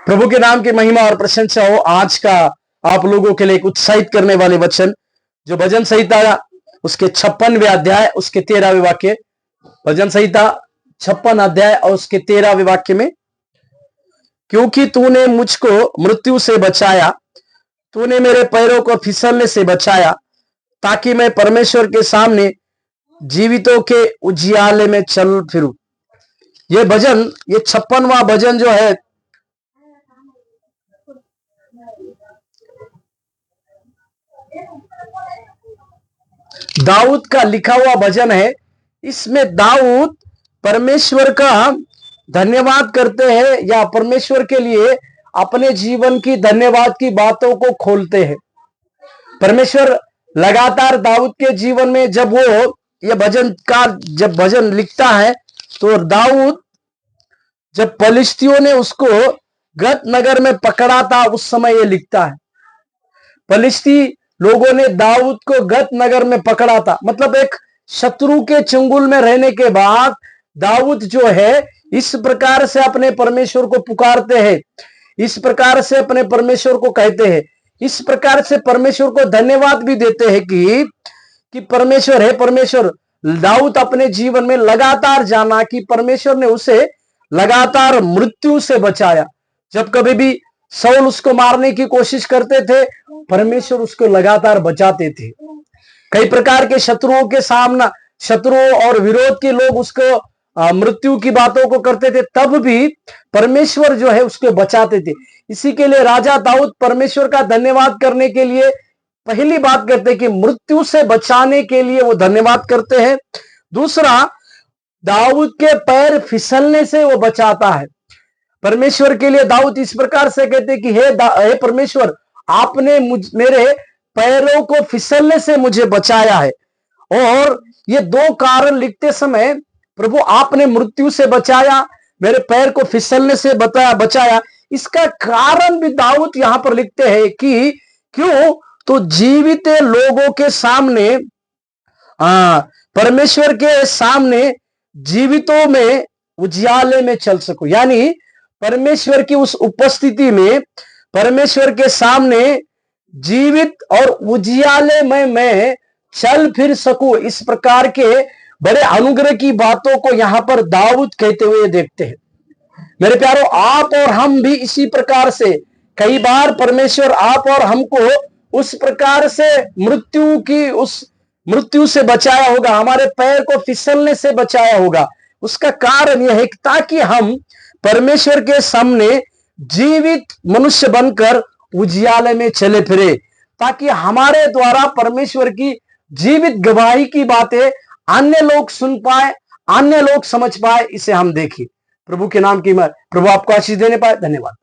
प्रभु के नाम की महिमा और प्रशंसा हो। आज का आप लोगों के लिए एक उत्साहित करने वाले वचन जो भजन संहिता उसके 56वें अध्याय उसके 13वें वाक्य, भजन संहिता 56 अध्याय और उसके 13वें वाक्य में, क्योंकि तूने मुझको मृत्यु से बचाया, तूने मेरे पैरों को फिसलने से बचाया, ताकि मैं परमेश्वर के सामने जीवितों के उजियाले में चल फिरूं। ये भजन, ये 56वां भजन जो है, दाऊद का लिखा हुआ भजन है। इसमें दाऊद परमेश्वर का धन्यवाद करते हैं या परमेश्वर के लिए अपने जीवन की धन्यवाद की बातों को खोलते हैं। परमेश्वर लगातार दाऊद के जीवन में जब वो ये भजनकार जब भजन लिखता है तो दाऊद जब फलिश्तियों ने उसको गत नगर में पकड़ा था उस समय ये लिखता है। फलिश्ती लोगों ने दाऊद को गत नगर में पकड़ा था, मतलब एक शत्रु के चंगुल में रहने के बाद दाऊद जो है इस प्रकार से अपने परमेश्वर को पुकारते हैं, इस प्रकार से अपने परमेश्वर को कहते हैं, इस प्रकार से परमेश्वर को धन्यवाद भी देते हैं कि परमेश्वर है। परमेश्वर, दाऊद अपने जीवन में लगातार जाना कि परमेश्वर ने उसे लगातार मृत्यु से बचाया। जब कभी भी शाऊल उसको मारने की कोशिश करते थे, परमेश्वर उसको लगातार बचाते थे। कई प्रकार के शत्रुओं के सामना, शत्रुओं और विरोध के लोग उसको मृत्यु की बातों को करते थे, तब भी परमेश्वर जो है उसको बचाते थे। इसी के लिए राजा दाऊद परमेश्वर का धन्यवाद करने के लिए पहली बात करते हैं कि मृत्यु से बचाने के लिए वो धन्यवाद करते हैं। दूसरा, दाऊद के पैर फिसलने से वो बचाता है। परमेश्वर के लिए दाऊद इस प्रकार से कहते कि हे परमेश्वर, आपने मेरे पैरों को फिसलने से मुझे बचाया है। और ये दो कारण लिखते समय, प्रभु आपने मृत्यु से बचाया, मेरे पैर को फिसलने से बचाया, इसका कारण भी दाऊद यहां पर लिखते हैं कि क्यों, तो जीवित लोगों के सामने, परमेश्वर के सामने जीवितों में उजियाले में चल सकूं, यानी परमेश्वर की उस उपस्थिति में, परमेश्वर के सामने जीवित और उजियाले में मैं चल फिर सकूं। इस प्रकार के बड़े अनुग्रह की बातों को यहां पर दाऊद कहते हुए देखते हैं। मेरे प्यारों, आप और हम भी इसी प्रकार से कई बार परमेश्वर आप और हमको उस प्रकार से मृत्यु से बचाया होगा, हमारे पैर को फिसलने से बचाया होगा। उसका कारण यह है ताकि हम परमेश्वर के सामने जीवित मनुष्य बनकर उजियाले में चले फिरे, ताकि हमारे द्वारा परमेश्वर की जीवित गवाही की बातें अन्य लोग सुन पाए, अन्य लोग समझ पाए, इसे हम देखें। प्रभु के नाम की प्रभु आपको आशीष देने पाए। धन्यवाद।